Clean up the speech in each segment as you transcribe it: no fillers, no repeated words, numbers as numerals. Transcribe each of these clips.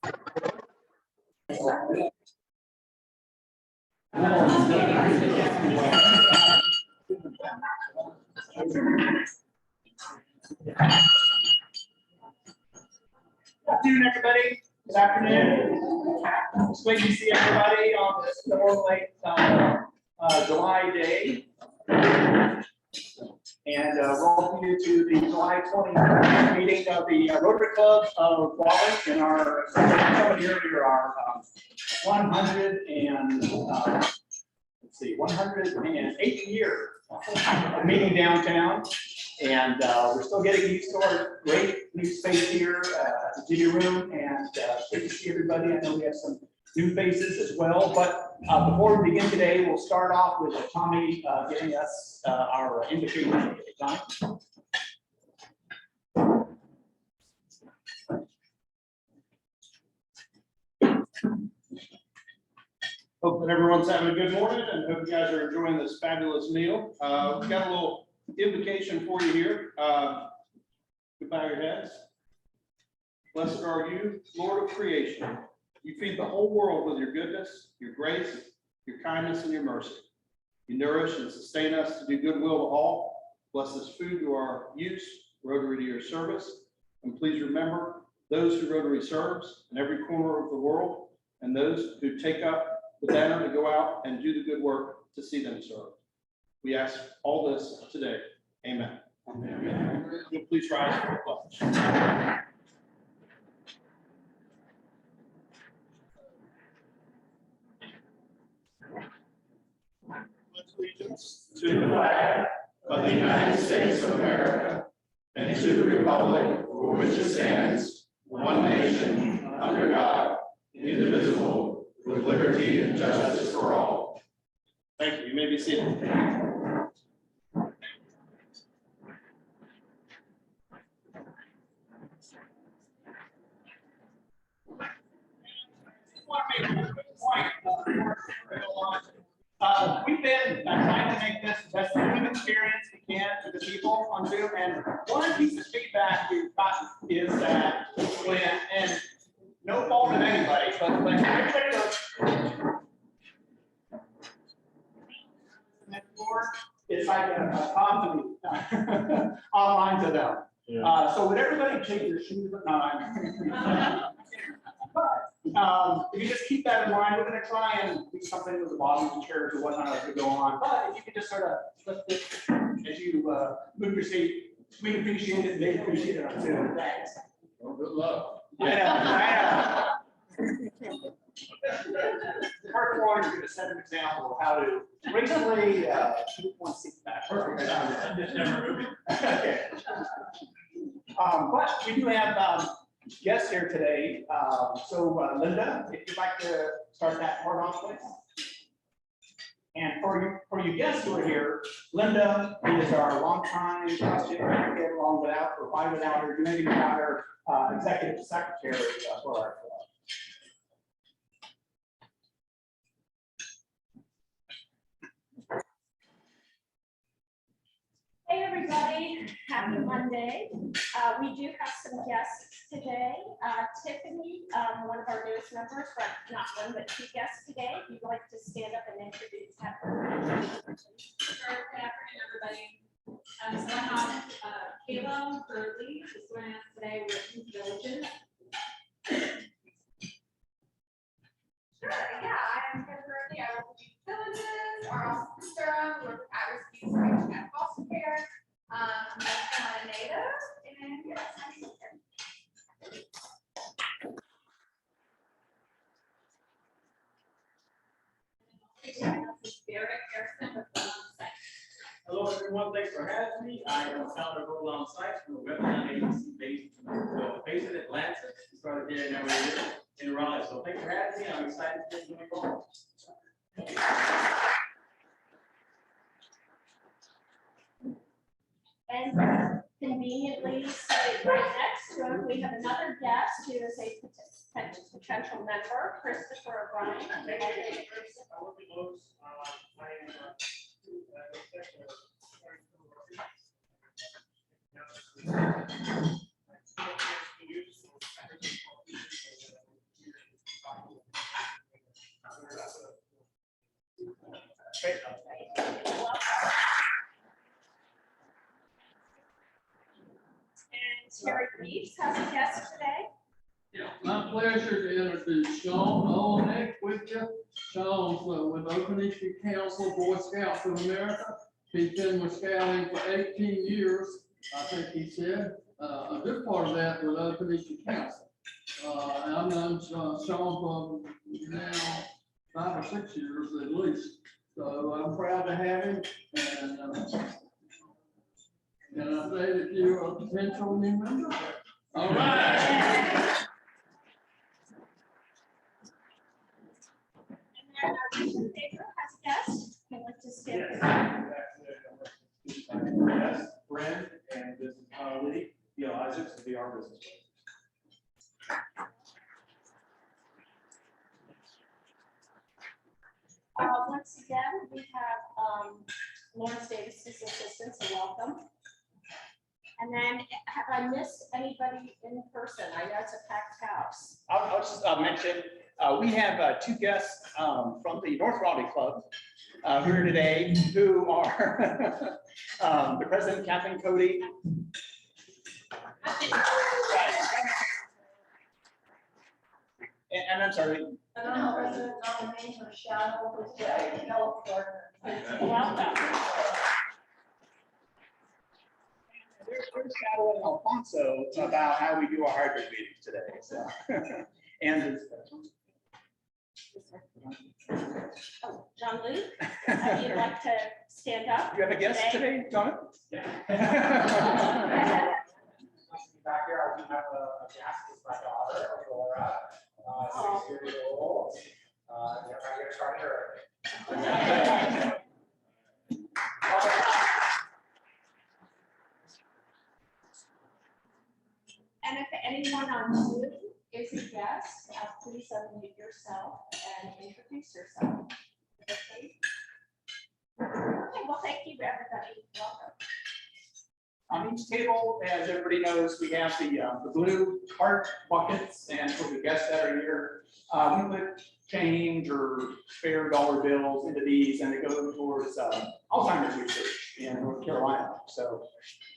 Good afternoon, everybody. Good afternoon. It's great to see everybody on this late July day. And welcome you to the July 20th meeting of the Rotary Club of Raleigh in our, somebody earlier, our 108th year of meeting downtown. And we're still getting used to our great new space here at the Jimmy Room, and great to see everybody. I know we have some new faces as well, but before we begin today, we'll start off with Tommy giving us our invitation. Tommy? Hope that everyone's having a good morning, and hope you guys are enjoying this fabulous meal. We've got a little invocation for you here. Bow your heads. Blessed are you, Lord of creation. You feed the whole world with your goodness, your grace, your kindness, and your mercy. You nourish and sustain us to do goodwill to all. Bless this food to our use, Rotary to your service. And please remember those who Rotary serves in every corner of the world, and those who take up the banner to go out and do the good work to see them served. We ask all this today. Amen. Amen. Please rise for the pledge. Allegiance to the flag of the United States of America and to the republic for which it stands, one nation, under God, indivisible, with liberty and justice for all. Thank you. You may be seated. We've been trying to make this the best Zoom experience we can for the people on Zoom, and one piece of feedback we've gotten is that when, and no fault of anybody, but when everybody goes, it's like a compliment online to them. Yeah. So would everybody take their shoes or not? If you just keep that in mind, we're going to try and do something with the bottom of the chairs or whatnot as we go on. But if you could just sort of lift it as you move your seat, we appreciate it. They appreciate it on Zoom. Thanks. Well, good luck. I know. Part one is going to set an example of how to gracefully keep one seat back. Perfect. Just never moving. Okay. But we do have guests here today. So Linda, if you'd like to start that part off, please. And for you guests who are here, Linda is our longtime trusted, get along without or why without her, do anything without her executive secretary for our club. Hey everybody, happy Monday. We do have some guests today. Tiffany, one of our newest members, but not one, but two guests today. If you'd like to stand up and introduce her. Sure, good afternoon, everybody. So I have Kayla Burley, who's joining us today with Youth Villages. Sure, yeah, I am Kayla Burley. I work with Youth Villages, our office in Durham, we work with at-risk youth right at foster care. I'm a North Carolina native, and yes, I'm here. Hello everyone, thanks for having me. I am founder of Roll On Sites from a website agency based in Atlanta. We started there now we're in Raleigh. So thanks for having me. I'm excited to be going. And conveniently seated right next to him, we have another guest who is a potential member, Christopher O'Brien. And Terry Reeves has a guest today. My pleasure to introduce Sean Olenek with you. Sean's with Open Issue Council, Boy Scouts of America. He's been with Scouting for 18 years, I think he said. A good part of that with Open Issue Council. And I've known Sean for now 5 or 6 years at least. So I'm proud to have him. And I say that you're a potential new member. All right. And then our Richard Baker has a guest. I'd like to stand. Yes, Brent, and this is Lee, Isaacs, to be our business. Once again, we have Lawrence Davis's assistant, so welcome. And then have I missed anybody in person? I know it's a packed house. I'll just mention, we have 2 guests from the North Raleigh Club here today who are the president, Kathleen Cody. And I'm sorry. Welcome. There's Shadow and Alfonso about how we do our hybrid meetings today. So, and Oh, John Luke, you'd like to stand up? you have a guest today, John? Yeah. Back here, I do have a guest, it's my daughter, Laura, 6 years old. I'm gonna try her. And if anyone on Zoom is a guest, please unmute yourself and introduce yourself. Okay, well, thank you, everybody. Welcome. On each table, as everybody knows, we have the blue heart buckets, and for the guests that are here, we put change or spare dollar bills into these, and they go towards Alzheimer's research in North Carolina. So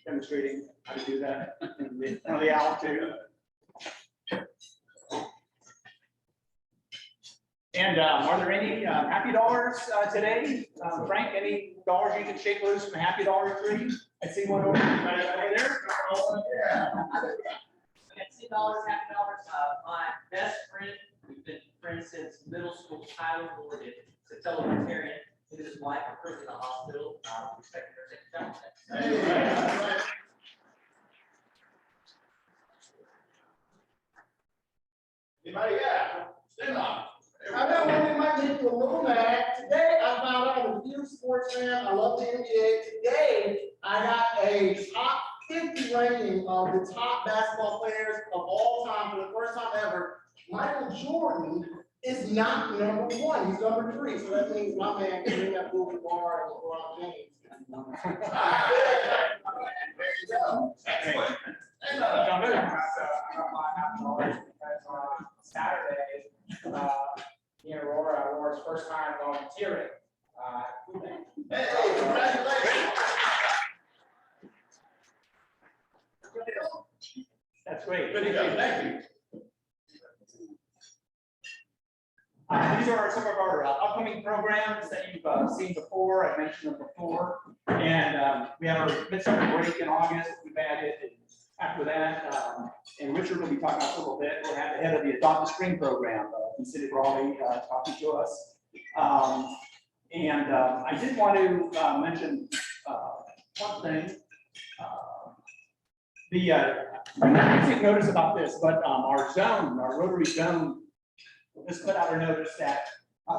demonstrating how to do that in the altitude. And are there any happy dollars today? Frank, any dollars you can shake loose from the happy dollar tree? I see one over there. I got $2 happy dollars. My best friend, we've been friends since middle school, Tyler Morgan, is a totalitarian. His wife are currently in the hospital. Expecting her to take a job. Anybody got? Stand up. I know one of might make you a little mad. Today I found out I'm a huge sports fan. I love the NBA. Today I got a top 50 ranking of the top basketball players of all time for the first time ever. Michael Jordan is not #1. He's #3. So that means my man can bring that movie bar and LeBron James. There you go. Excellent. John Luke. On Saturday, me and Aurora's first time volunteering. Hey, congratulations. That's great. Good to go. Thank you. These are some of our upcoming programs that you've seen before. I've mentioned them before. And we have our midsummer break in August. We've added after that, and Richard will be talking about a little bit. We'll have the head of the Adopt a Screen program in the city of Raleigh talking to us. I did want to mention one thing. You didn't notice about this, but our Rotary zone, just put out a notice that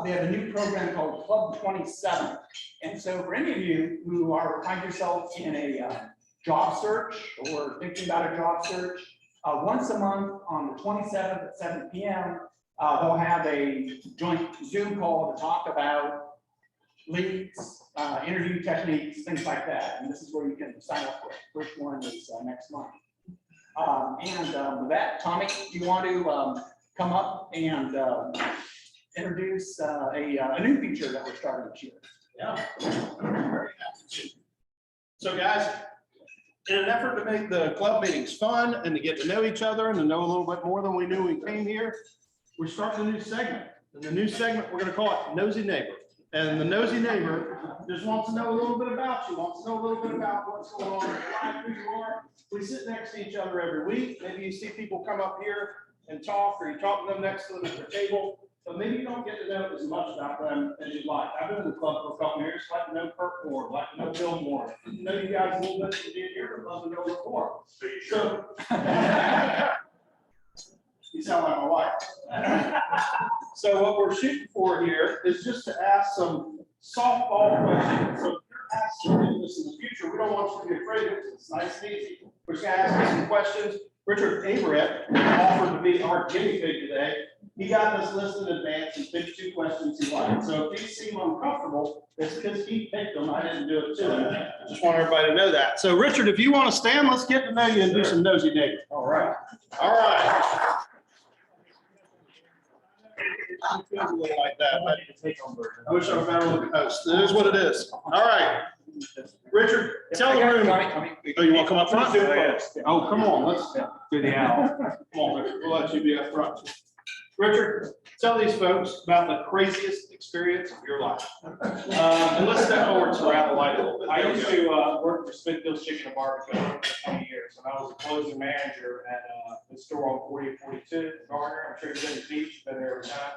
they have a new program called Club 27. And so for any of you who find yourself in a job search or thinking about a job search, once a month on the 27th at 7 p.m., they'll have a joint Zoom call to talk about leads, interview techniques, things like that. And this is where you can sign up for it. First one is next month. With that, Tommy, do you want to come up and introduce a new feature that we're starting this year? Yeah. So guys, In an effort to make the club meetings fun and to get to know each other and to know a little bit more than we knew when we came here, we're starting a new segment. And the new segment, we're going to call it Nosy Neighbor. And the nosy neighbor just wants to know a little bit about you, wants to know a little bit about what's going on in your life, who you are. We sit next to each other every week. Maybe you see people come up here and talk, or you talk to them next to them at their table, but maybe you don't get to know as much about them as you'd like. I've been in the club for a couple of years, like to know Kurt more, like to know Bill more, know you guys a little bit from being here, but love to know a little more. So, you sound like my wife. So what we're shooting for here is just to ask some softball questions. So if you're asked to do this in the future, we don't want you to be afraid of it. It's nice and easy. We're just gonna ask you some questions. Richard Averett offered to be our guinea pig today. He got this list in advance and picked 2 questions he liked. So if these seem uncomfortable, it's because he picked them. I didn't do it to him. Just want everybody to know that. So Richard, if you want to stand, let's get to know you and do some nosy neighbor. All right. All right. Like that. I wish I was better looking host. It is what it is. All right. Richard, tell the room. Oh, you want to come up front? Oh, come on. Let's do the owl. Come on, Richard. We'll let you be up front. Richard, tell these folks about the craziest experience of your life. And let's step forward to wrap the light a little bit. I used to work for Smithfield's Chicken and Barbecue for 20 years, and I was a closing manager at the store on 40 and 42 Garner. I'm sure you've been to the beach, been there every time.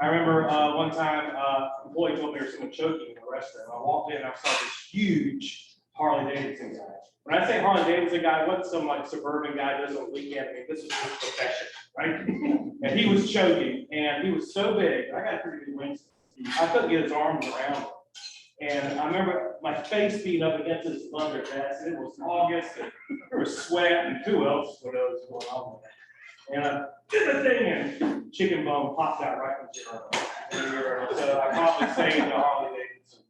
I remember one time, an employee told me there was someone choking in the restaurant. I walked in and I saw this huge Harley Davidson guy. When I say Harley Davidson guy, it wasn't some like suburban guy does on the weekend. I mean, this was his profession, right? And he was choking, and he was so big. I got a pretty good wingspan. I couldn't get his arms around him. And I remember my face being up against his leather vest, and it was August, and there was sweat, and who else would know what was going on? And I did the thing, and chicken bone popped out right into her. So I probably saved the Harley Davidson.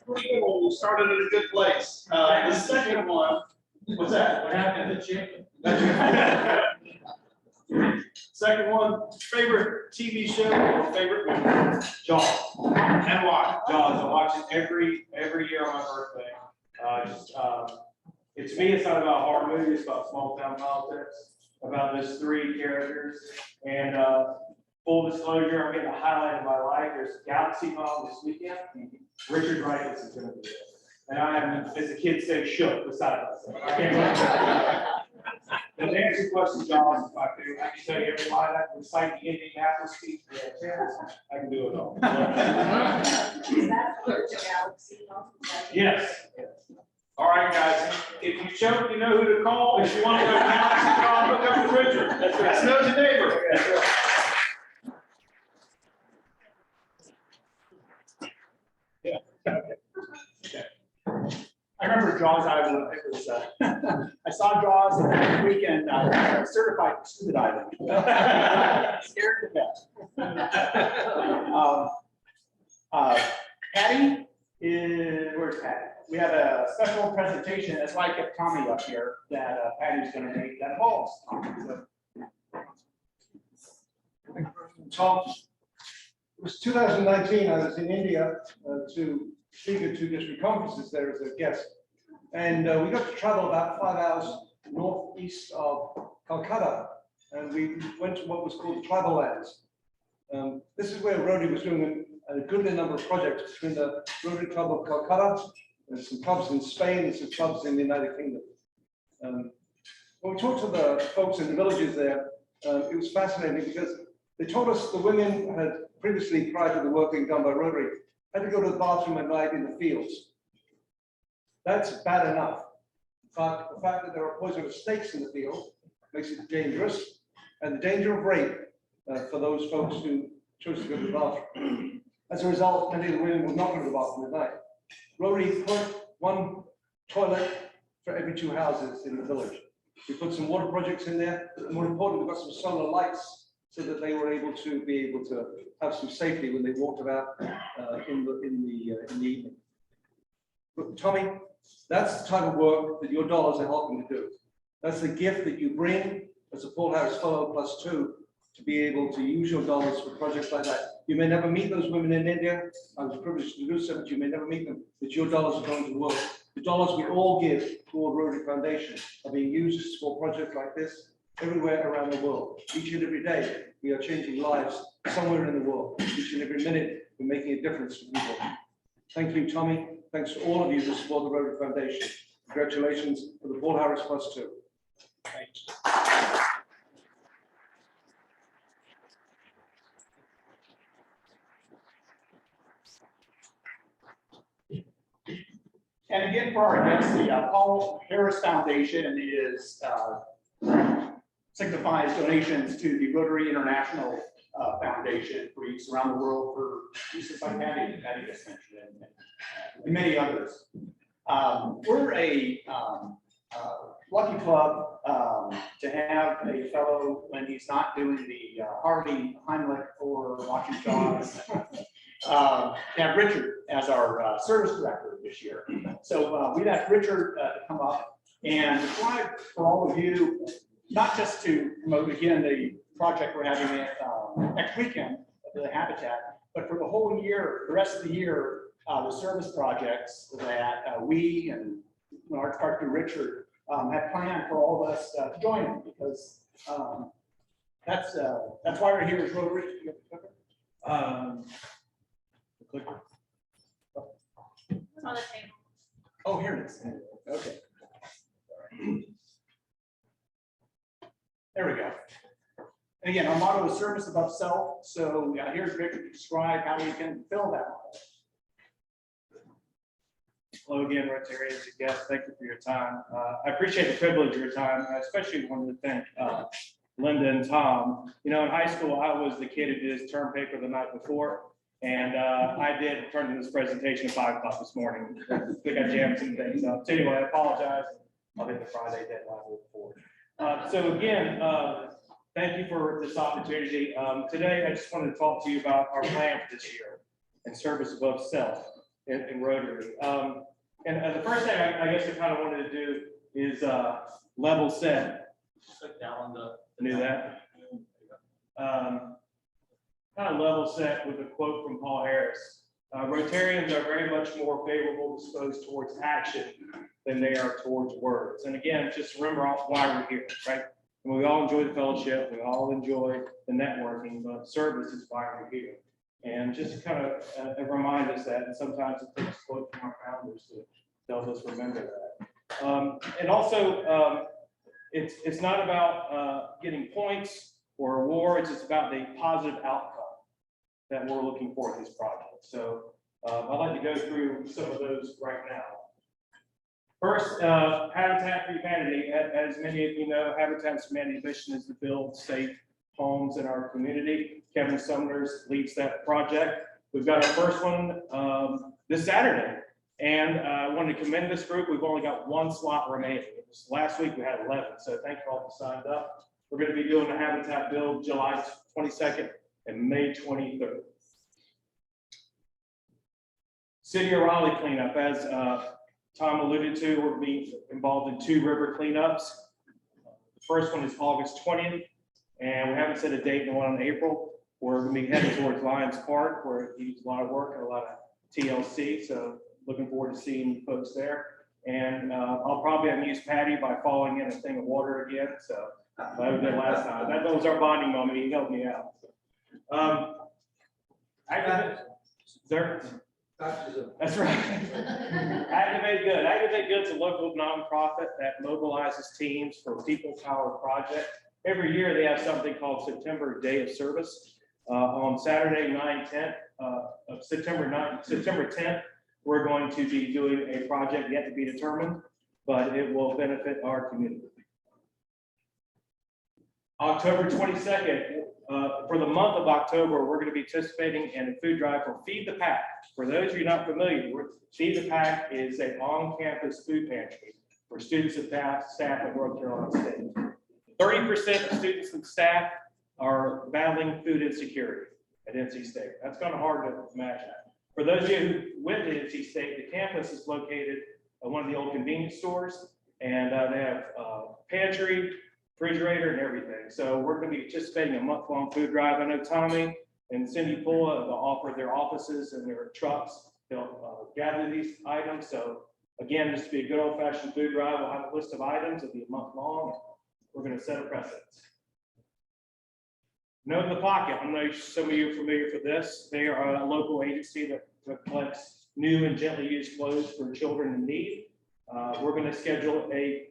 We started in a good place. The second one, what's that? What happened to chicken? Second one, favorite TV show or favorite movie? Jaws. And why? Jaws. I watch it every year on my birthday. To me, it's not about horror movies, it's about small town politics, about those 3 characters. And full disclosure, I'm getting a highlight of my life. There's a Galaxy Bomb this weekend. Richard Dreyfuss is going to be there. And I am, as the kids say, shook beside myself. I can't wait. And to answer your question, John, if I can tell you every line, I can recite the Indianapolis speech. I can do it all. Yes. All right, guys. If you choke, you know who to call. If you want to go to Galaxy Bomb, look up to Richard. That's nosy neighbor. I remember Jaws. I saw Jaws last weekend. Certified for scuba diving. Scared to death. Patty is where's Patty? We have a special presentation. That's why I kept Tommy up here. That Patty's going to make that involves Tommy. Tom, it was 2019. I was in India to speak at 2 district conferences there as a guest. And we got to travel about 5 hours northeast of Calcutta. And we went to what was called the Tribal Lands. This is where Rotary was doing a goodly number of projects between the Rotary Club of Calcutta and some clubs in Spain and some clubs in the United Kingdom. When we talked to the folks in the villages there, it was fascinating because they told us the women had previously, prior to the work being done by Rotary, had to go to the bathroom at night in the fields. That's bad enough. But the fact that there are poisonous snakes in the field makes it dangerous, and the danger of rape for those folks who chose to go to the bathroom. As a result, many of the women would not go to the bathroom at night. Rotary put 1 toilet for every 2 houses in the village. We put some water projects in there, and more importantly, we got some solar lights so that they were able to have some safety when they walked about in the evening. But Tommy, that's the type of work that your dollars are helping to do. That's the gift that you bring as a Paul Harris Fellow +2 to be able to use your dollars for projects like that. You may never meet those women in India. I was privileged to do so, but you may never meet them, but your dollars are going to work. The dollars we all give toward Rotary Foundation are being used for projects like this everywhere around the world. Each and every day, we are changing lives somewhere in the world. Each and every minute, we're making a difference to people. Thank you, Tommy. Thanks to all of you who support the Rotary Foundation. Congratulations for the Paul Harris Plus 2. Thanks. And again, for our guests, the Paul Harris Foundation is signifies donations to the Rotary International Foundation for use around the world for uses like Patty just mentioned, and many others. We're a lucky club to have a fellow when he's not doing the Harvey Heimlich or watching Jaws. Have Richard as our service director this year. So we'd asked Richard to come up and describe for all of you, not just to promote again the project we're having next weekend, the Habitat, but for the whole year, the rest of the year, the service projects that we and large part through Richard have planned for all of us to join in, because that's why we're here as Rotary. Clicker. It's on the table. Oh, here it is. Okay. There we go. And again, our motto is service above self. So here's Richard to describe how we can fill that model. Hello again, Rotarians and guests. Thank you for your time. I appreciate the privilege of your time. I especially wanted to thank Linda and Tom. You know, in high school, I was the kid who did his term paper the night before. And I did turn in this presentation at 5 o'clock this morning. I think I jammed some things up. So anyway, I apologize. I'll hit the Friday deadline before. So again, thank you for this opportunity. Today, I just wanted to talk to you about our plan for this year and service above self in Rotary. And the first thing I guess I kind of wanted to do is level set. Click down on the. Knew that. Kind of level set with a quote from Paul Harris. Rotarians are very much more favorable disposed towards action than they are towards words. And again, just remember why we're here, right? And we all enjoy the fellowship, we all enjoy the networking, but service is why we're here. And just kind of remind us that, and sometimes it takes a quote from our founders to help us remember that. And also, it's not about getting points or awards, it's about the positive outcome that we're looking for in this project. So I'd like to go through some of those right now. First, Habitat for Humanity. As many of you know, Habitat for Humanity's mission is to build safe homes in our community. Kevin Sumners leads that project. We've got our first one this Saturday. And I want to commend this group. We've only got 1 slot remaining. Last week we had 11, so thank you all who signed up. We're going to be doing the Habitat build July 22nd and May 23rd. City of Raleigh cleanup, as Tom alluded to, we're being involved in 2 river cleanups. The first one is August 20th, and we haven't set a date in the one in April. We're going to be heading towards Lions Park, where it needs a lot of work and a lot of TLC, so looking forward to seeing folks there. And I'll probably amuse Patty by falling in a thing of water again, so I did last time. That was our bonding moment. He helped me out. That's right. Activate Good. Activate Good is a local nonprofit that mobilizes teams for People Power Project. Every year they have something called September Day of Service. On Saturday, September 10th, we're going to be doing a project yet to be determined, but it will benefit our community. October 22nd, for the month of October, we're going to be participating in a food drive for Feed the Pack. For those of you not familiar, Feed the Pack is an on-campus food pantry for students and staff at North Carolina State. 30% of students and staff are battling food insecurity at NC State. That's kind of hard to imagine. For those of you who went to NC State, the campus is located at one of the old convenience stores, and they have pantry, refrigerator and everything. So we're going to be participating in a month-long food drive. I know Tommy and Cindy Pula will offer their offices and their trucks. They'll gather these items. So again, this will be a good old-fashioned food drive. We'll have a list of items. It'll be a month long. We're going to set a precedent. Note in the Pocket. I know some of you are familiar for this. They are a local agency that collects new and gently used clothes for children in need. We're going to schedule a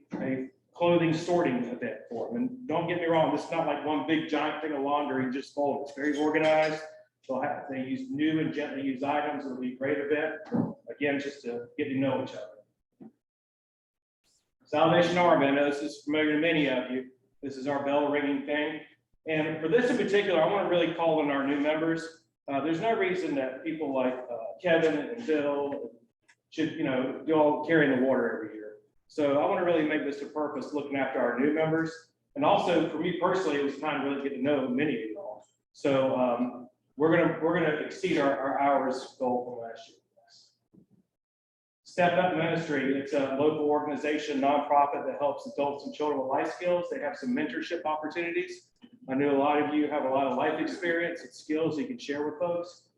clothing sorting event for them. And don't get me wrong, this is not like one big giant thing of laundry and just fold. It's very organized. They use new and gently used items. It'll be a great event. Again, just to get to know each other. Salvation Army, I know this is familiar to many of you. This is our bell ringing thing. And for this in particular, I want to really call on our new members. There's no reason that people like Kevin and Bill should, do all carrying the water every year. So I want to really make this a purpose, looking after our new members. And also for me personally, it was time to really get to know many of you all. So we're gonna exceed our hours goal from last year. Step Up Ministry, it's a local organization, nonprofit that helps adults and children with life skills. They have some mentorship opportunities. I know a lot of you have a lot of life experience and skills you can share with folks,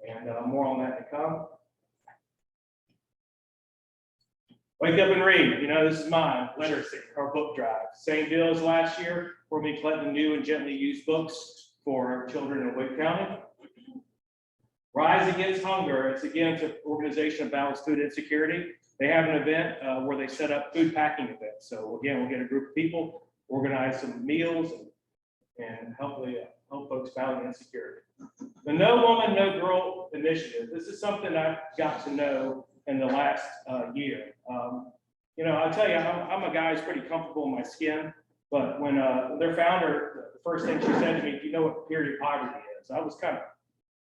and more on that to come. Wake Up and Read, this is mine, literacy, our book drive. Same deal as last year. We'll be collecting new and gently used books for children in Wake County. Rise Against Hunger, it's an organization that battles food insecurity. They have an event where they set up food packing events. So again, we'll get a group of people, organize some meals, and hopefully help folks battle insecurity. The No Woman, No Girl initiative. This is something I've got to know in the last year. I'll tell you, I'm a guy who's pretty comfortable in my skin, but when their founder, the first thing she said to me, "Do you know what period poverty is?" I was kind of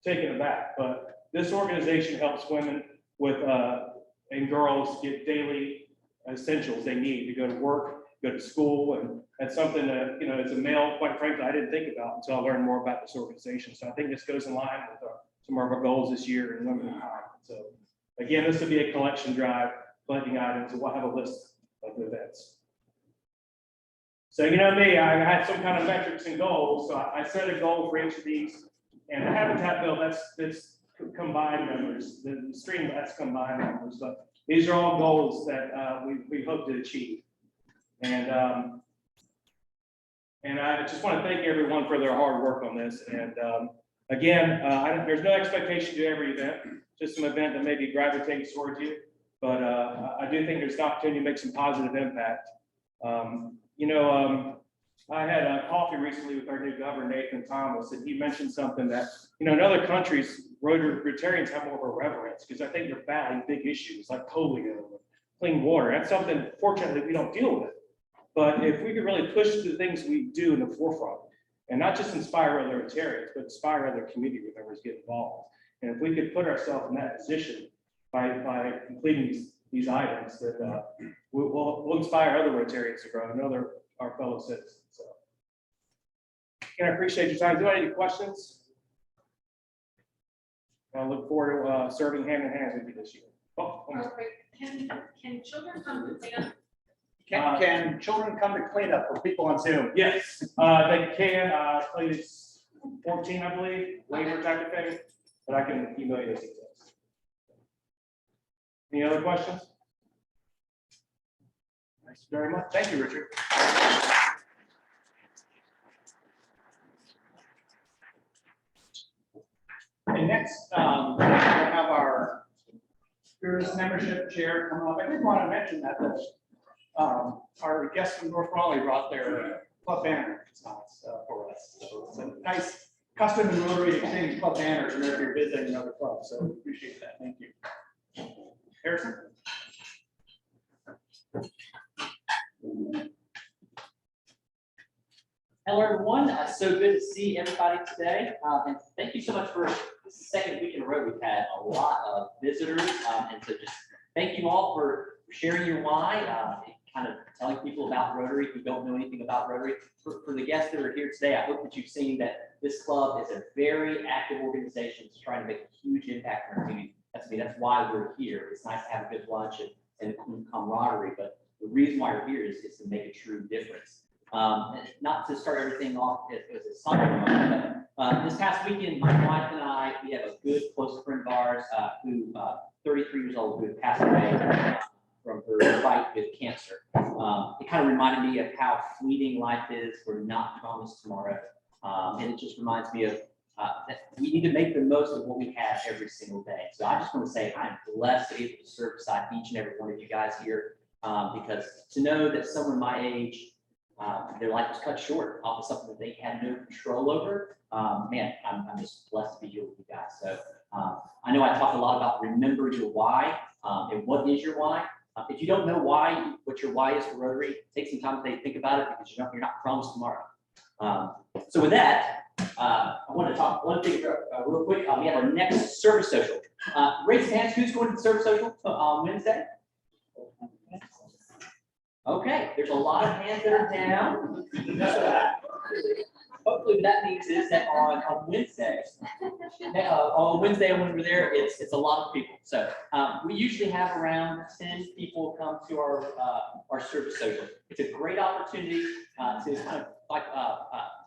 taken aback, but this organization helps women with and girls get daily essentials they need to go to work, go to school, and that's something that, as a male, quite frankly, I didn't think about until I learned more about this organization. So I think this goes in line with some of our goals this year in Women in Power. So again, this will be a collection drive, collecting items, and we'll have a list of the events. So me, I had some kind of metrics and goals. So I set a goal for each of these. And the Habitat bill, that's combined numbers. The stream, that's combined numbers. But these are all goals that we hope to achieve. And I just want to thank everyone for their hard work on this. And again, there's no expectation to do every event, just some event that maybe gravitates towards you. But I do think there's an opportunity to make some positive impact. I had a coffee recently with our new governor, Nathan Thomas, and he mentioned something that, in other countries, Rotarians have more of a reverence because I think they're battling big issues like polio, clean water. That's something, fortunately, we don't deal with. But if we could really push the things we do in the forefront and not just inspire other Rotarians, but inspire other community members to get involved. And if we could put ourselves in that position by completing these items, that we'll inspire other Rotarians to grow and our fellow citizens. So, I appreciate your time. Do you have any questions? I look forward to serving hand in hand with you this year. Can children come to dance? Can children come to clean up for people on Zoom? Yes, they can. I played it's 14, I believe, waiver type of thing, but I can email you those details. Any other questions? Thanks very much. Thank you, Richard. And next, we'll have our Spears membership chair come up. I did want to mention that our guests from North Raleigh brought their club banner for us. So it's a nice custom and Rotary exchange club banners whenever you're visiting another club. So we appreciate that. Thank you. Harrison? Hello, everyone. So good to see everybody today. And thank you so much for the second week in a row. We've had a lot of visitors. And so just thank you all for sharing your why, kind of telling people about Rotary who don't know anything about Rotary. For the guests that are here today, I hope that you've seen that this club is a very active organization that's trying to make a huge impact on our community. That's why we're here. It's nice to have a good lunch and camaraderie, but the reason why we're here is to make a true difference. Not to start everything off as a somber, but this past weekend, my wife and I, we have a good close friend of ours who, 33 years old, who had passed away from her fight with cancer. It kind of reminded me of how fleeting life is. We're not promised tomorrow. And it just reminds me of that we need to make the most of what we have every single day. So I just want to say I'm blessed to be able to serve beside each and every one of you guys here, because to know that someone my age, their life was cut short off of something that they had no control over, man, I'm just blessed to be here with you guys. So I know I talk a lot about remember your why, and what is your why. If you don't know what your why is for Rotary, take some time to think about it, because you're not promised tomorrow. So with that, I want to talk one thing real quick. We have our next service social. Raise hands. Who's going to the service social on Wednesday? Okay, there's a lot of hands that are down. Hopefully, what that means is that on Wednesday, when we're there, it's a lot of people. So we usually have around 10 people come to our service social. It's a great opportunity to kind of like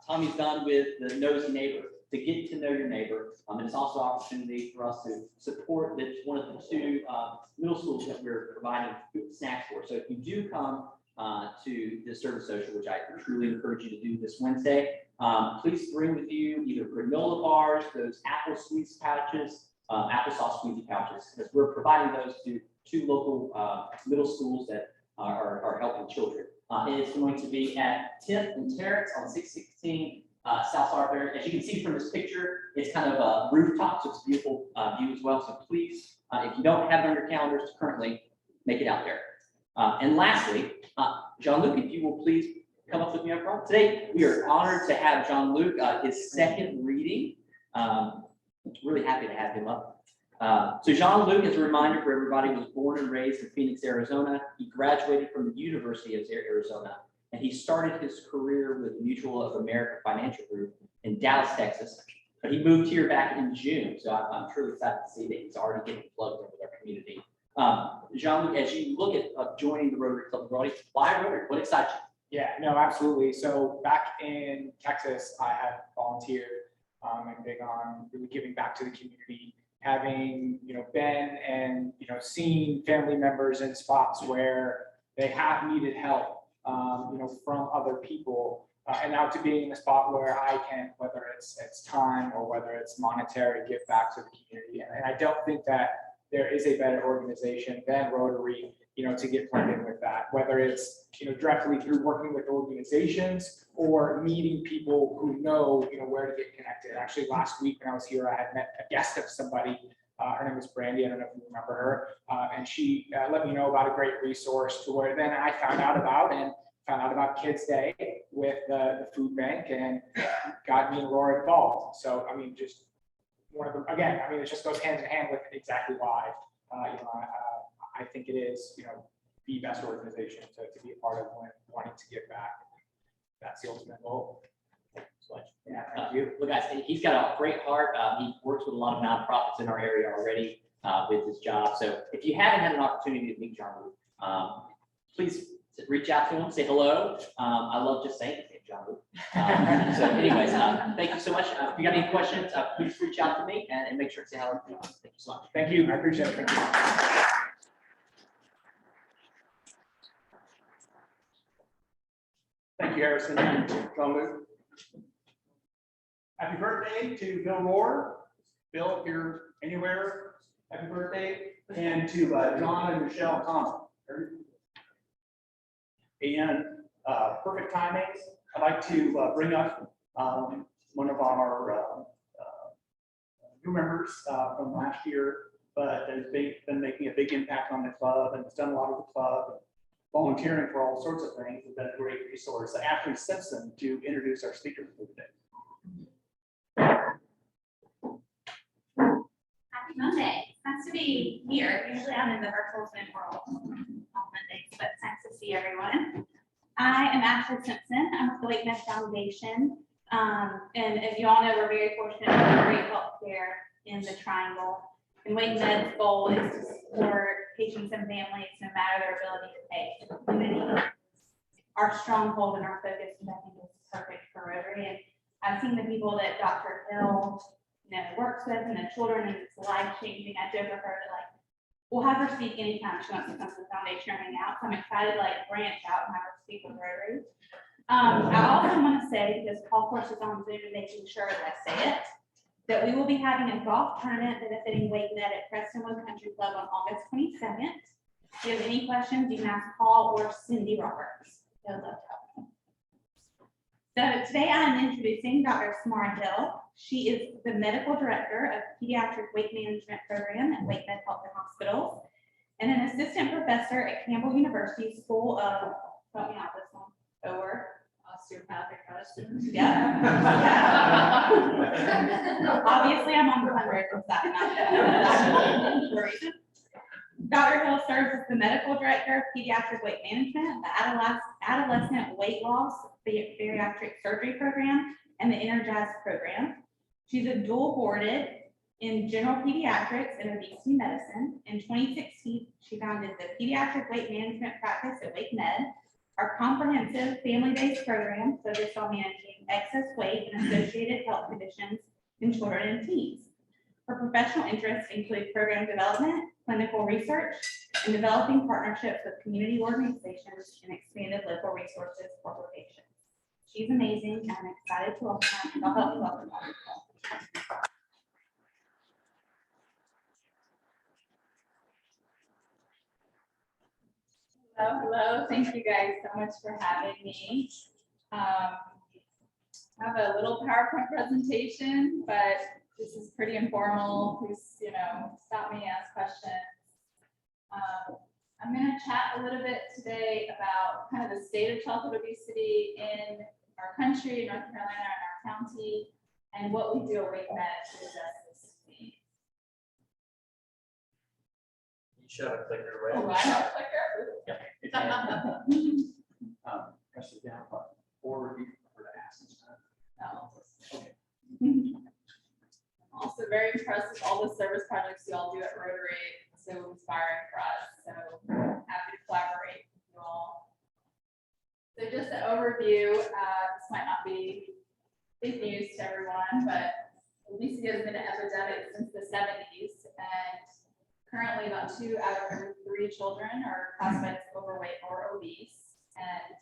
Tommy's done with the nosy neighbor, to get to know your neighbor. And it's also an opportunity for us to support that one of the two middle schools that we're providing food snacks for. So if you do come to the service social, which I truly encourage you to do this Wednesday, please bring with you either granola bars, those apple squeeze pouches, applesauce squeezy pouches, because we're providing those to two local middle schools that are helping children. And it's going to be at 10th and Terrace on 616 South Sarpent. As you can see from this picture, it's kind of a rooftop, so it's a beautiful view as well. So please, if you don't have it on your calendars currently, make it out there. And lastly, Jean-Luc, if you will please come up with me up front. Today, we are honored to have Jean-Luc, his second reading. Really happy to have him up. So Jean-Luc, as a reminder for everybody, was born and raised in Phoenix, Arizona. He graduated from the University of Arizona, and he started his career with Mutual of America Financial Group in Dallas, Texas. But he moved here back in June, so I'm truly excited to see that he's already getting plugged into our community. Jean-Luc, as you look at joining the Rotary Club of Raleigh, why Rotary? What excites you? Yeah, no, absolutely. So back in Texas, I had volunteered and big on really giving back to the community, having, been and, seen family members in spots where they have needed help, from other people. And now to being in a spot where I can, whether it's time or whether it's monetary, give back to the community. And I don't think that there is a better organization than Rotary, to get plugged in with that, whether it's, directly through working with organizations or meeting people who know, where to get connected. Actually, last week when I was here, I had met a guest of somebody. Her name was Brandy. I don't know if you remember her. And she let me know about a great resource to where then I found out about Kids Day with the food bank and got me and Laura involved. So, I mean, just one of them, again, I mean, it just goes hand in hand with exactly why, I think it is, the best organization to be a part of when wanting to give back. That's the ultimate goal. Yeah, thank you. Look, guys, he's got a great heart. He works with a lot of nonprofits in our area already with his job. So if you haven't had an opportunity to meet Jean-Luc, please reach out to him, say hello. I love just saying his name, Jean-Luc. So anyways, thank you so much. If you got any questions, please reach out to me and make sure to say hello. Thank you so much. Thank you. I appreciate it. Thank you. Thank you, Harrison. Jean-Luc. Happy birthday to Bill Rohr. Bill, if you're anywhere, happy birthday. And to John and Michelle Thompson. And perfect timing. I'd like to bring up one of our new members from last year, but has been making a big impact on the club and has done a lot of the club, volunteering for all sorts of things. Has been a great resource. Ashley Simpson to introduce our speaker for today. Happy Monday. It's nice to be here. Usually I'm in the virtual Zoom world on Mondays, but it's nice to see everyone. I am Ashley Simpson. I'm with the Wake Med Foundation. And as you all know, we're very fortunate to have great healthcare in the Triangle. And Wake Med's goal is to support patients and families no matter their ability to pay. The community is our stronghold and our focus, which I think is perfect for Rotary. And I've seen the people that Dr. Hill, works with and the children, and it's life changing. I joke with her that like, we'll have her speak anytime she wants to come to the foundation or hang out. So I'm excited to like branch out and have her speak with Rotary. I also want to say, because Paul Force is on Zoom and making sure that I say it, that we will be having a golf tournament benefiting WakeMed at Prestonwood Country Club on August 22nd. If you have any questions, you can ask Paul or Cindy Roberts. They'll love to help. So today I'm introducing Dr. Samareh. She is the medical director of Pediatric Weight Management Program at WakeMed Health and Hospitals, and an assistant professor at Campbell University School of, help me out this one, osteopathic medicine. Yeah. Obviously, I'm on the fundraiser side, not the reason. Dr. Hill serves as the medical director of Pediatric Weight Management, the Adolescent Weight Loss Bariatric Surgery Program, and the Energize Program. She's a dual boarded in general pediatrics and obesity medicine. In 2016, she founded the Pediatric Weight Management practice at WakeMed, our comprehensive family-based program focused on managing excess weight and associated health conditions in children and teens. Her professional interests include program development, clinical research, and developing partnerships with community organizations and expanded local resources for her patients. She's amazing, and I'm excited to welcome her, and I'll help you welcome her. Hello, thank you guys so much for having me. I have a little PowerPoint presentation, but this is pretty informal. Please, stop me, ask questions. I'm going to chat a little bit today about kind of the state of childhood obesity in our country, North Carolina, and our county, and what we do at WakeMed to address this disease. You should have a clicker, right? Oh, I have a clicker. Press the down button, or you prefer to ask this time. Okay. I'm also very impressed with all the service projects you all do at Rotary. It's so inspiring for us. So happy to collaborate with you all. So just an overview, this might not be big news to everyone, but obesity has been an epidemic since the 70s, and currently about 2 out of every 3 children are classified as overweight or obese, and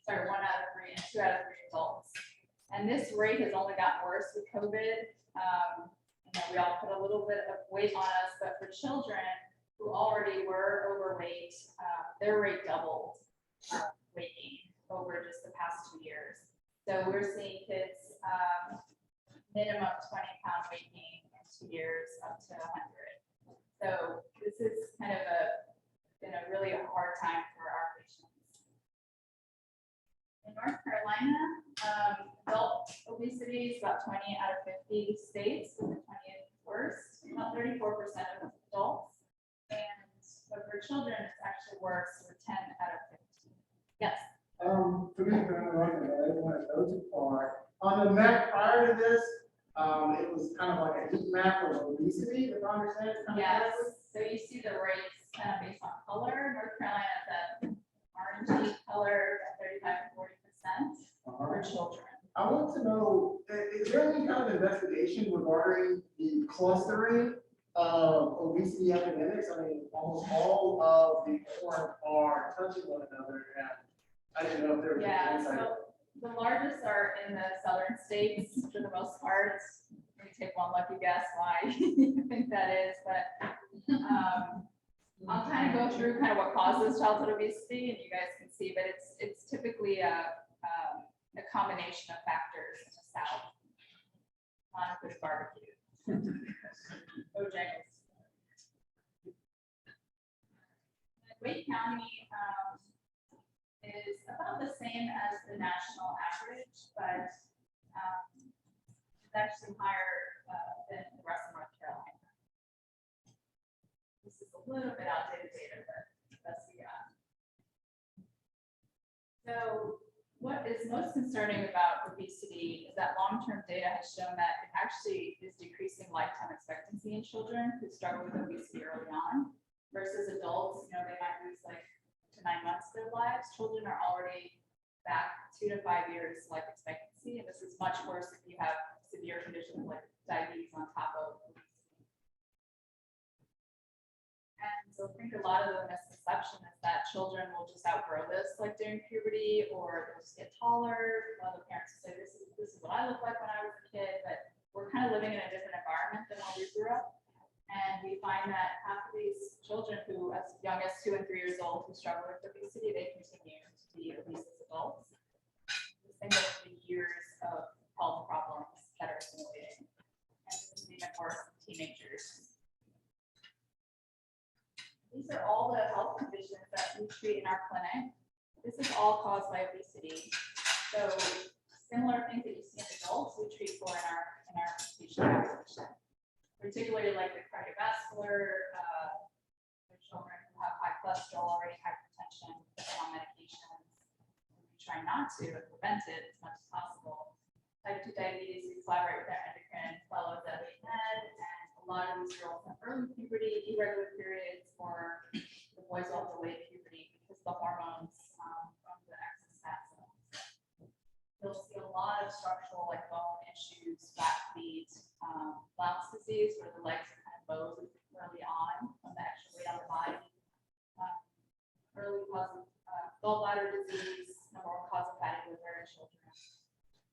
1 out of 3 and 2 out of 3 adults. And this rate has only gotten worse with COVID. We all put a little bit of weight on us, but for children who already were overweight, their rate doubled weight gain over just the past 2 years. So we're seeing kids minimum 20-pound weight gain in 2 years up to 100. So this is kind of been a really hard time for our patients. In North Carolina, adult obesity is about 20 out of 50 states, with the 20th worst, about 34% of adults. But for children, it's actually worse, with 10 out of 15. Yes. For me, I didn't want to go too far. On the map prior to this, it was kind of like a heat map of obesity, if I understand it. Yes. So you see the rates kind of based on color. North Carolina is that orangey color, 35 to 40% for children. I want to know, is there any kind of investigation regarding the clustering of obesity epidemics? I mean, almost all of the forms are touching one another, and I didn't know if there was. Yeah, so the largest are in the southern states for the most part. Maybe take one lucky guess why you think that is, but I'll kind of go through kind of what causes childhood obesity, and you guys can see, but it's typically a combination of factors in the South. Monica's barbecue. Bojangles. Wake County is about the same as the national average, but it's actually higher than the rest of North Carolina. This is a little bit outdated data, but that's the So what is most concerning about obesity is that long-term data has shown that it actually is decreasing lifetime expectancy in children who struggle with obesity early on versus adults. They might lose like to 9 months of their lives. Children are already back 2 to 5 years life expectancy, and this is much worse if you have severe conditions like diabetes on top of obesity. And so I think a lot of the misconception is that children will just outgrow this like during puberty, or they'll just get taller. A lot of the parents say this is what I looked like when I was a kid, but we're kind of living in a different environment than when we grew up. And we find that half of these children who, as young as 2 and 3 years old, who struggle with obesity, they continue to be obese as adults. The same with the years of health problems that are accumulating. And this is even worse in teenagers. These are all the health conditions that we treat in our clinic. This is all caused by obesity. So similar things that you see in adults, we treat for in our patient population. Particularly like the cardiovascular, the children who have high cholesterol, already hypertension, on medications. We try not to and prevent it as much as possible. Type 2 diabetes, we collaborate with our endocrine fellows at WakeMed, and a lot of these girls have early puberty, irregular periods, or the boys will have delayed puberty because the hormones from the excess fat cells. You'll see a lot of structural like bone issues, back feet, Blount's disease, where the legs are kind of bowed early on from the extra weight on the body. Early cause of gallbladder disease, number 1 cause of fatty liver in children.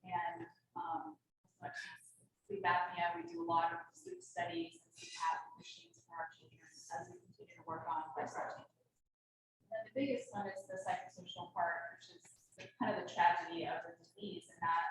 And as much as sleep apnea, we do a lot of sleep studies and CPAP machines for our children as we continue to work on lifestyle changes. And then the biggest one is the psychosocial part, which is kind of the tragedy of the disease, and that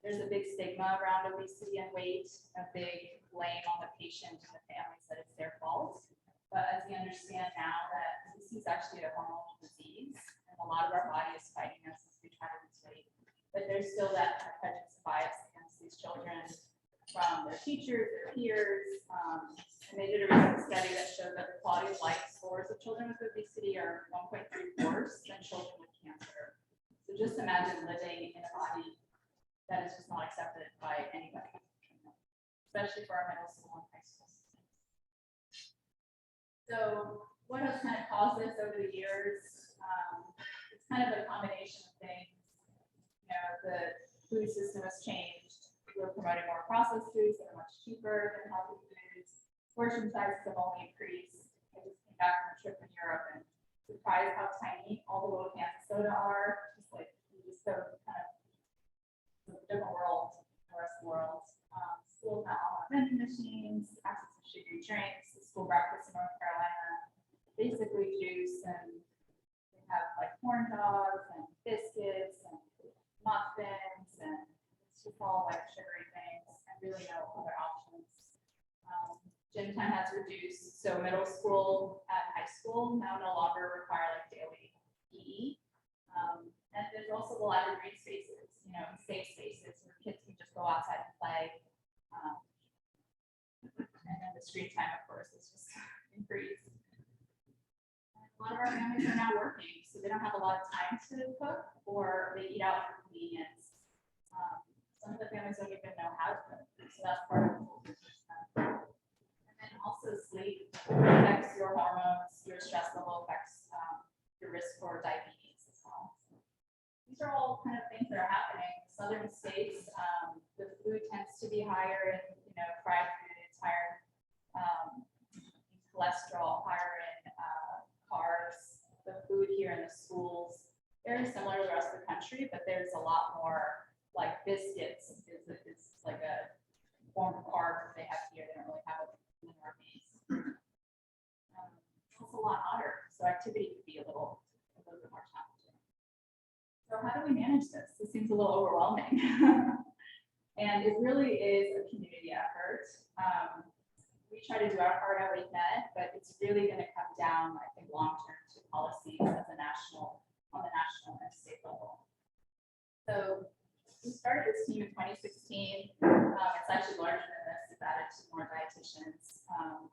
there's a big stigma around obesity and weight, a big blame on the patient and the families that it's their fault. But as we understand now that obesity is actually a hormonal disease, and a lot of our body is fighting us as we try to lose weight. But there's still that prejudice bias against these children from their teachers, their peers. And they did a recent study that showed that the quality of life scores of children with obesity are 1.3 worse than children with cancer. So just imagine living in a body that is just not accepted by anybody, especially for our middle school and high school students. So what has kind of caused this over the years? It's kind of a combination of things. You know, the food system has changed. We're promoting more processed foods that are much cheaper than healthy foods. Portion sizes have only increased. I just came back from a trip in Europe and surprised how tiny all the little cans of soda are. Just like, you just go kind of different world than the rest of the world. Schools now all have vending machines, access to sugary drinks. The school breakfast in North Carolina, basically juice, and they have like corn dogs and biscuits and muffins, and it's just all like sugary things and really no other options. Gym time has reduced, so middle school and high school now no longer require like daily PE. And there's also a lot of green spaces, you know, safe spaces where kids can just go outside and play. And then the screen time, of course, is just increased. And a lot of our families are now working, so they don't have a lot of time to cook, or they eat out for convenience. Some of the families don't even know how to cook, so that's part of it. And then also sleep affects your hormones, your stress level affects your risk for diabetes as well. These are all kind of things that are happening. Southern states, the food tends to be higher in, you know, fried foods, higher in cholesterol, higher in carbs. The food here in the schools, very similar to the rest of the country, but there's a lot more like biscuits is like a form of carb that they have here. They don't really have it in the Northeast. It's a lot hotter, so activity could be a little bit more challenging. So how do we manage this? This seems a little overwhelming. And it really is a community effort. We try to do our part at WakeMed, but it's really going to come down, I think, long-term to policies at the national and state level. So we started this team in 2016. It's actually larger than this. We've added 2 more dietitians.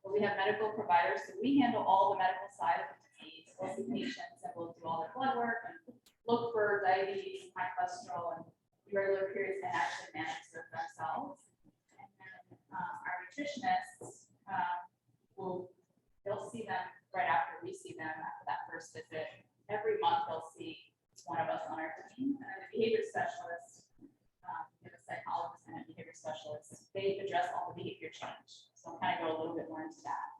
But we have medical providers, so we handle all the medical side of the disease. We'll see patients and we'll do all their blood work and look for diabetes, high cholesterol, and irregular periods, and actually manage them themselves. And then our nutritionists they'll see them right after we see them after that first visit. Every month they'll see one of us on our team, staff.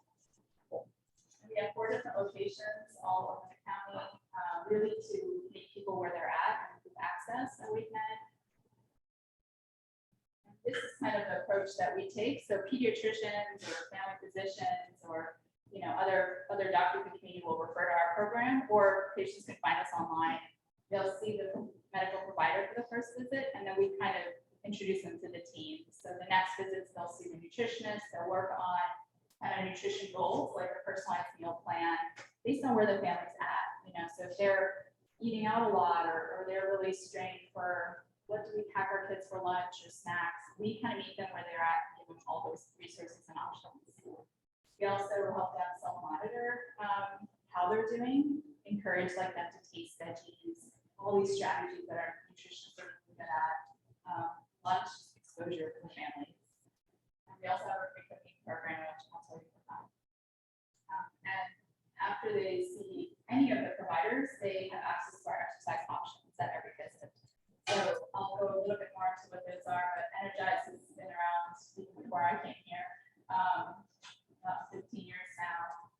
We have 4 different locations all over the county, really to meet people where they're at and improve access at WakeMed. This is kind of the approach that we take. So pediatricians or family physicians or other doctors in the community will refer to our program, or patients can find us online. They'll see the medical provider for the first visit, and then we kind of introduce them to the team. So the next visits, they'll see the nutritionist. They'll work on kind of nutrition goals, like a personalized meal plan, based on where the family's at. So if they're eating out a lot, or they're really strained for what do we pack our kids for lunch or snacks, we kind of meet them where they're at, and give them all those resources and options. We also help them self-monitor how they're doing, encourage them to taste veggies, all these strategies that our nutritionists are really good at, lunch exposure for the families. And we also have a free cooking program, which I'll tell you about. And after they see any of the providers, they have access to our exercise options at every visit. So I'll go a little bit more into what those are, but Energize has been around even before I came here. About 15 years now.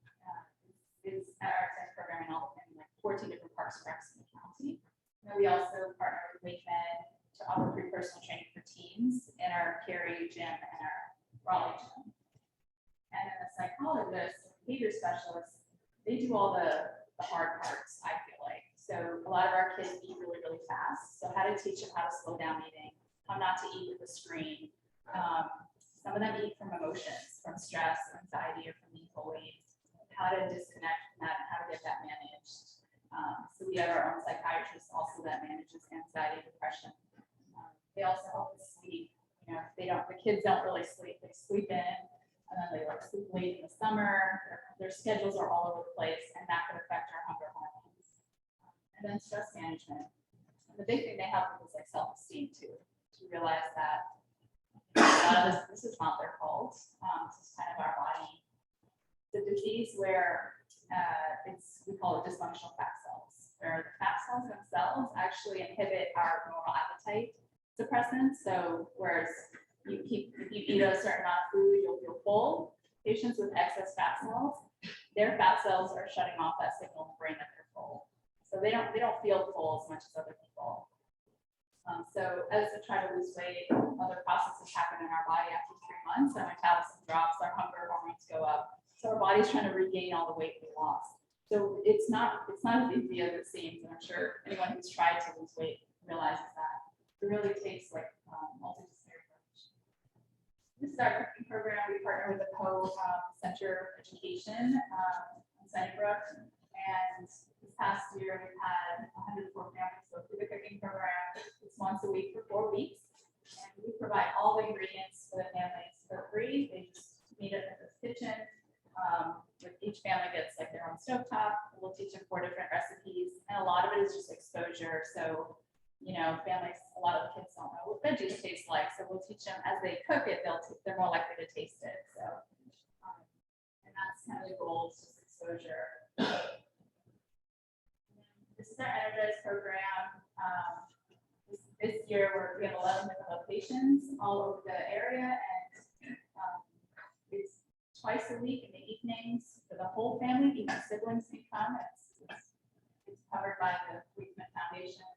It's at our exercise program in 14 different parks and recs in the county. And we also partner with WakeMed to offer free personal training for teens in our Cary gym and our Raleigh gym. And then the psychologists, behavior specialists, they do all the hard parts, I feel like. So a lot of our kids eat really, really fast. So how to teach them how to slow down eating, how not to eat with a screen. Some of them eat from emotions, from stress, anxiety, or from being bullied, how to disconnect from that and how to get that managed. So we have our own psychiatrist also that manages anxiety, depression. They also help with sleep. If the kids don't really sleep, they sleep in, and then they sleep late in the summer. Their schedules are all over the place, and that could affect our hunger hormones. And then stress management. And the big thing they help with is self-esteem too, to realize that a lot of this is not their fault. This is kind of our body. The disease where we call it dysfunctional fat cells, where the fat cells themselves actually inhibit our normal appetite suppressants. So whereas if you eat a certain amount of food, you'll feel full. Patients with excess fat cells, their fat cells are shutting off that signal in the brain that they're full. So they don't feel full as much as other people. So as we try to lose weight, other processes happen in our body after 3 months. Our metabolism drops, our hunger hormones go up. So our body's trying to regain all the weight we lost. So it's not as easy as it seems. And I'm sure anyone who's tried to lose weight realizes that. It really takes multidisciplinary approach. This is our cooking program. We partner with the Center of Education in Sunnybrook. And this past year, we've had 104 families go through the cooking program. It's once a week for 4 weeks. And we provide all the ingredients for the families for free. They just meet us in this kitchen. With each family gets their own stovetop. We'll teach them 4 different recipes. And a lot of it is just exposure. So, families, a lot of the kids don't know what veggies taste like. So we'll teach them as they cook it, they're more likely to taste it. So, and that's kind of the goal, is just exposure. This is our Energize program. This year we have 11 different locations all over the area, and it's twice a week in the evenings for the whole family. Even siblings can come. It's covered by the WakeMed Foundation,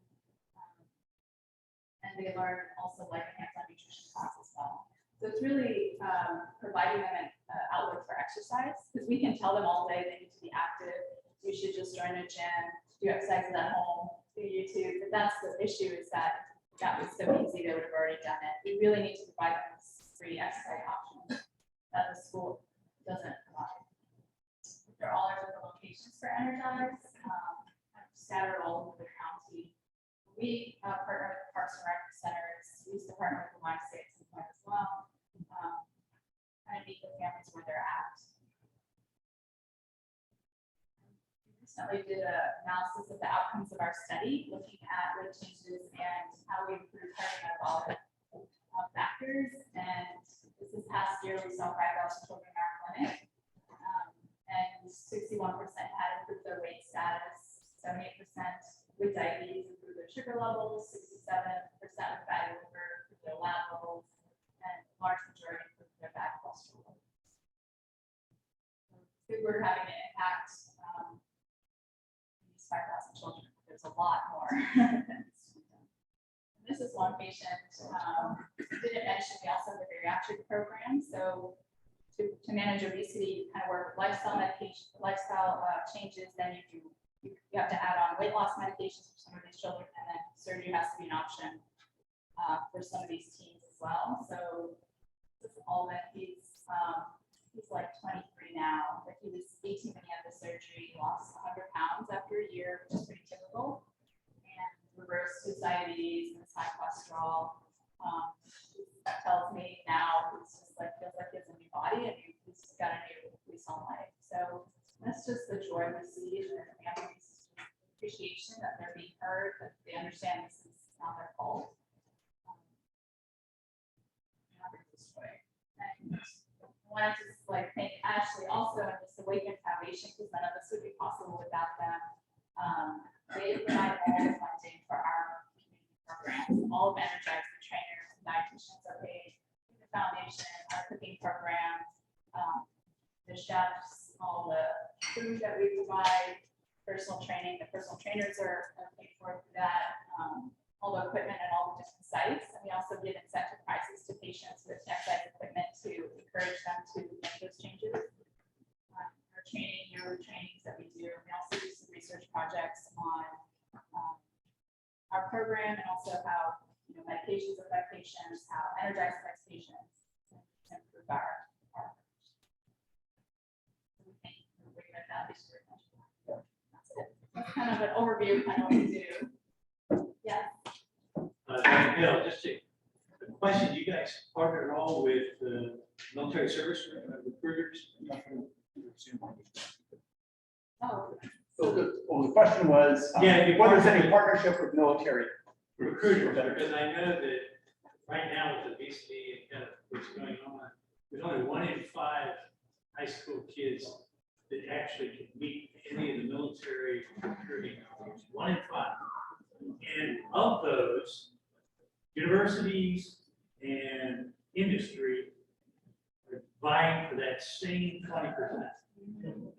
and they learn also a hands-on nutrition class as well. So it's really providing them an outlet for exercise, because we can tell them all day they need to be active. You should just join a gym, do exercises at home, do YouTube. But that's the issue, is that was so easy, they would have already done it. We really need to provide them with free exercise options that the school doesn't provide. They're all our different locations for Energize, scattered all over the county. We partner with Parks and Rec centers. We used to partner with the YMCA at some point as well, and meet the families where they're at. Recently did an analysis of the outcomes of our study, looking at weight changes and how we improve cardiometabolic factors. And this past year, we saw 5,000 children in our clinic, and 61% had improved their weight status, 78% with diabetes improved their sugar levels, 67% with fatty liver improved their lab levels, and a large majority improved their bad cholesterol levels. we're having an impact, these 5,000 children, there's a lot more. This is one patient, didn't mention, we also have a bariatric program. So to manage obesity, you kind of work with lifestyle medication, lifestyle changes, then you have to add on weight loss medications for some of these children, and then surgery has to be an option for some of these teens as well. So this is all that he's like 23 now, but he was 18 when he had the surgery. He lost 100 pounds after a year, which is pretty typical, and reversed his diabetes and his high cholesterol. That tells me now he's just like, feels like he has a new body and he's got a new lease on life. So that's just the joy we see in the families, appreciation that they're being heard, that they understand this is not their fault. And I wanted to like thank Ashley also and this Awaken Foundation, because none of this would be possible without them. They provide all the funding for our community programs. All of Energize, the trainers, the dietitians are paid. The foundation, our cooking program, the chefs, all the food that we provide, personal training. The personal trainers are paid for that. All the equipment at all the different sites. And we also give incentive prizes to patients with exercise equipment to encourage them to make those changes. Our training, yearly trainings that we do. We also do some research projects on our program and also how medications affect patients, how Energize affects patients, to improve our so we thank you for bringing that research. That's it. That's kind of an overview of kind of what we do. Yes. Bill, just a question. You guys partner at all with military service recruiters? Oh. So the question was, whether there's any partnership with military recruiters, because I know that right now with obesity and kind of what's going on, there's only 1 in 5 high school kids that actually can meet any of the military recruiting. 1 in 5. And of those, universities and industry are vying for that same 20%.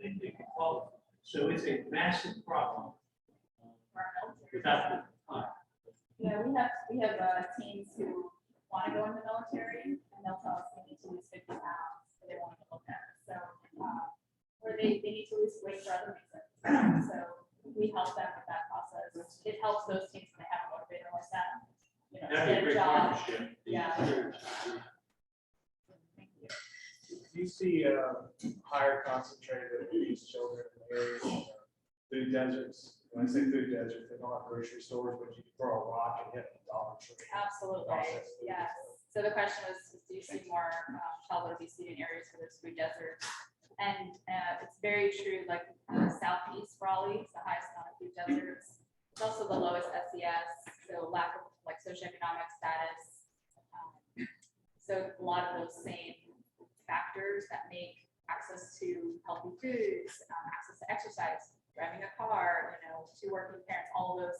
They can qualify. So it's a massive problem without the time. Yeah, we have teams who want to go in the military and they'll tell us they need to lose 50 pounds, but they won't even look at it. So, or they need to lose weight for other reasons. So we help them with that process. It helps those teams when they have a motivator like that. That'd be a get great job. partnership. Yeah. Thank you. Do you see higher concentrated obese children in areas, food deserts? When I say food deserts, they don't have grocery stores, but you can throw a rock and hit the Dollar Tree. Absolutely, Processed food. yes. So the question was, do you see more childhood obesity in areas where there's food deserts? And it's very true, like southeast Raleigh, it's the highest amount of food deserts. It's also the lowest SES, so lack of like socioeconomic status. So a lot of those same factors that make access to healthy foods, access to exercise, driving a car, 2 working parents, all those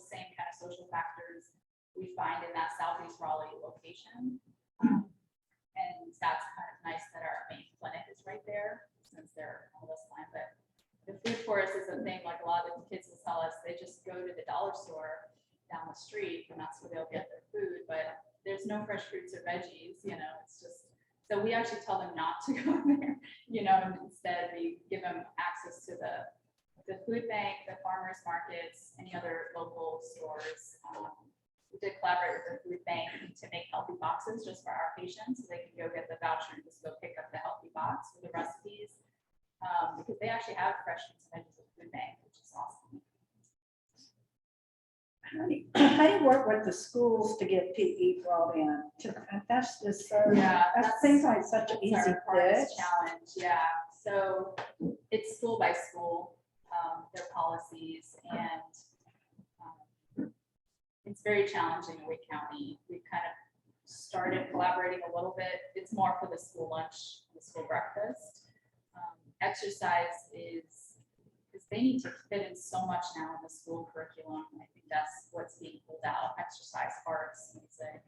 same kind of social factors we find in that southeast Raleigh location. And that's kind of nice that our main clinic is right there since they're on this line. But the food forest is a thing, like a lot of the kids will tell us, they just go to the dollar store down the street and that's where they'll get their food. But there's no fresh fruits or veggies, it's just, so we actually tell them not to go there, and instead we give them access to the food bank, the farmers markets, any other local stores. We did collaborate with the food bank to make healthy boxes just for our patients, so they can go get the voucher and just go pick up the healthy box with the recipes, because they actually have fresh fruits and veggies at the food bank, which is awesome. How do you work with the schools to get PE brought in? That's just so, that seems like such an easy our hardest fix. challenge. Yeah, so it's school by school, their policies, and it's very challenging in Wake County. We've kind of started collaborating a little bit. It's more for the school lunch, the school breakfast. Exercise is, because they need to fit in so much now in the school curriculum. I think that's what's being pulled out, exercise, arts, music.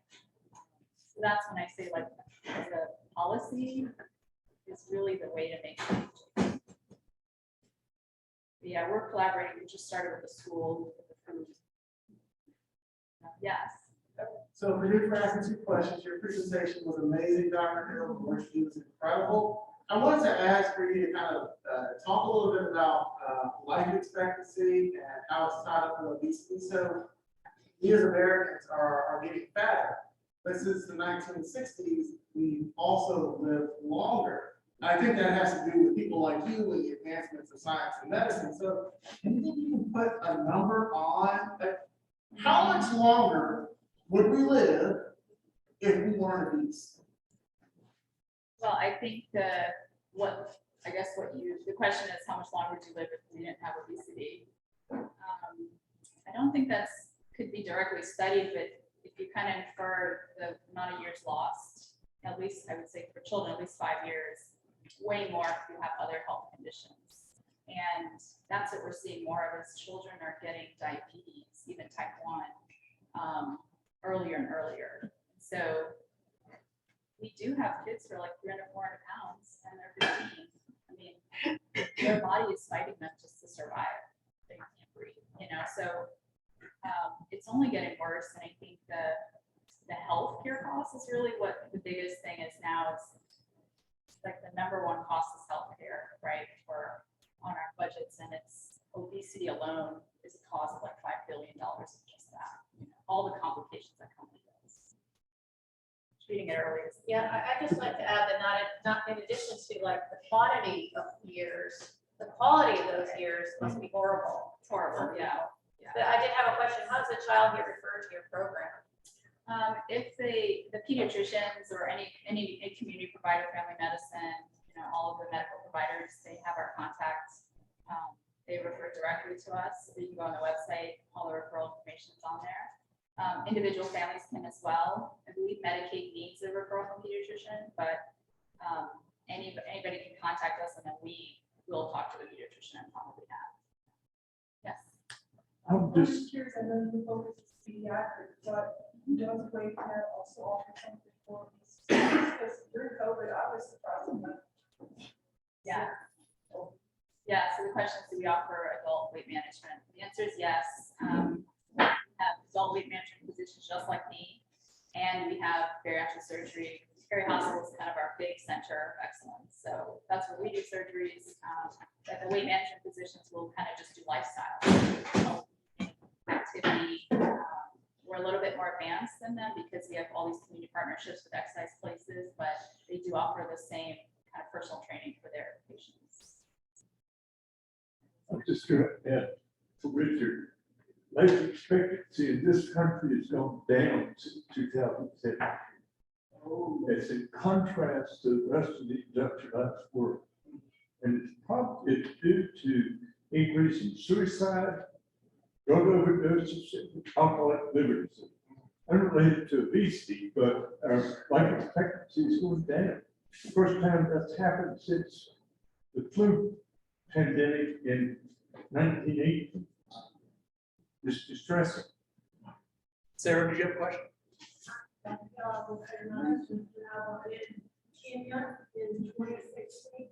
So that's when I say like the policy is really the way to make change. Yeah, we're collaborating. We just started with the school. With the food. Yes. So for you for asking 2 questions, your presentation was amazing, Dr. Hill, what you do is incredible. I wanted to ask for you to kind of talk a little bit about life expectancy and how it's tied up with obesity. So we as Americans are getting fatter, but since the 1960s, we also lived longer. I think that has to do with people like you and the advancements of science and medicine. So do you think you can put a number on, like, how much longer would we live if we weren't obese? Well, I think the question is how much longer would you live if we didn't have obesity? I don't think could be directly studied, but if you kind of infer the amount of years lost, at least I would say for children, at least 5 years, way more if you have other health conditions. And that's what we're seeing more of as children are getting diabetes, even type 1, earlier and earlier. So we do have kids who are like 300, 400 pounds and they're 15. I mean, their body is fighting them just to survive. They can't breathe, so it's only getting worse. And I think the healthcare cost is really what the biggest thing is now. It's like the #1 cost is healthcare, right? On our budgets, and it's obesity alone is a cause of like $5 billion of just that. All the complications that come with this. Treating it early is. Yeah, I just like to add that not in addition to like the quantity of years, the quality of those years must be horrible. It's horrible, yeah. But I did have a question. How does a child get referred to your program? If the pediatricians or any community provider, family medicine, all of the medical providers, they have our contacts. They refer directly to us. You can go on the website, all the referral information is on there. Individual families can as well. I believe Medicaid needs a referral from a pediatrician, but anybody can contact us and then we will talk to the pediatrician and probably have. Yes. I'm just curious, I know you focus on pediatrics, but does weight care also offer something for these? Because during COVID, I was surprised about. Yeah. Yeah, so the question is, do we offer adult weight management? The answer is yes. We have adult weight management physicians just like me, and we have bariatric surgery. Perry Hospital is kind of our big center of excellence. So that's where we do surgeries. But the weight management physicians will kind of just do lifestyle activity. We're a little bit more advanced than them because we have all these community partnerships with exercise places, but they do offer the same kind of personal training for their patients. I'm just going to add to Richard. Life expectancy in this country has gone down since 2010. As a contrast to the rest of the industrialized world. And it's due to increase in suicide, drug overdoses, and alcoholic liver disease. Unrelated to obesity, but our life expectancy is going down. The first time that's happened since the flu pandemic in 1980. It's distressing. Sarah, did you have a question? Kenya in 2016,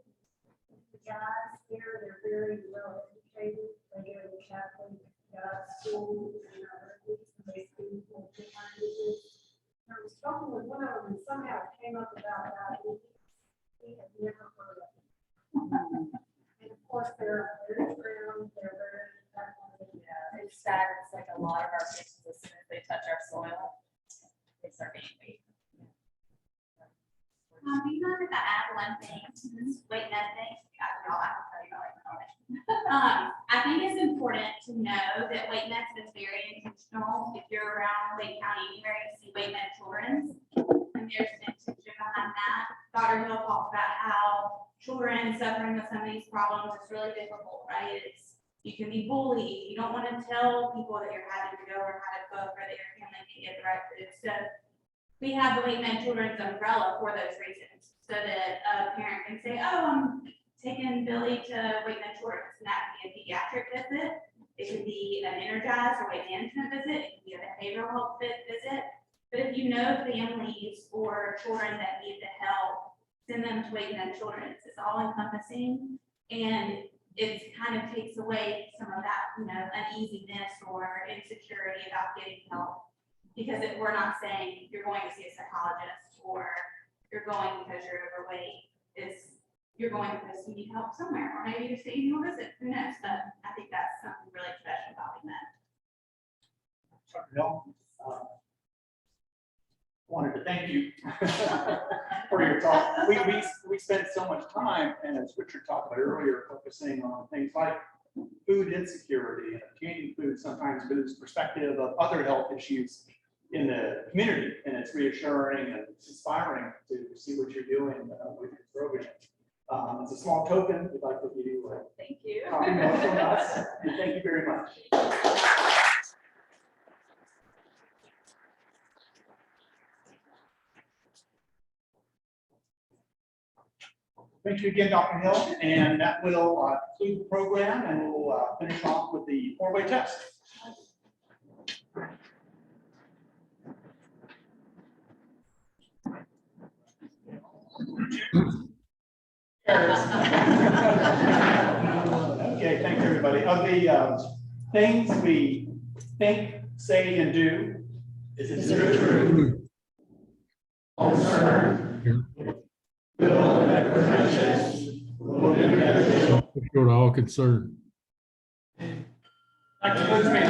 the guys there, they're very well educated. They go to Catholic school and they speak multiple languages. I was talking with one of them and somehow it came up about that. We had never heard of it. And of course, they're very brown, they're very. Yeah, it's sad. It's like a lot of our patients, as soon as they touch our soil, they start gaining weight. You know that add one thing to this weight thing. I think it's important to know that weight nets is very intentional. If you're around Lake County anywhere, you see weight net children, and there's an intention behind that. Dr. Hill talked about how children suffering with some of these problems is really difficult, right? You can be bullied. You don't want to tell people that you're having to go or how to cook or that your family can get directed. So we have the Weight Net Children's umbrella for those reasons, so that a parent can say, oh, I'm taking Billy to Weight Net Children's, and that can be a pediatric visit. It could be an energized or weight management visit. It can be a behavioral health visit. But if you know families or children that need the help, send them to Weight Net Children's. It's all encompassing. And it kind of takes away some of that, uneasiness or insecurity about getting help. Because if we're not saying you're going to see a psychologist or you're going because you're overweight, you're going because you need help somewhere, or maybe you're saying you visit, who knows, but I think that's something really special about that. Dr. Hill, wanted to thank you for your talk. We spent so much time, and as Richard talked about earlier, focusing on things like food insecurity and obtaining food sometimes lose perspective of other health issues in the community, and it's reassuring and it's inspiring to see what you're doing with your program. It's a small token. We'd like to give you a Thank you. copy from us, and thank you very much. Thank you again, Dr. Hill, and that will conclude the program, and we'll finish off with the four-way test. Okay, thanks, everybody. Of the things we think, say, and do, is it true? Go to all concerned. That concludes me.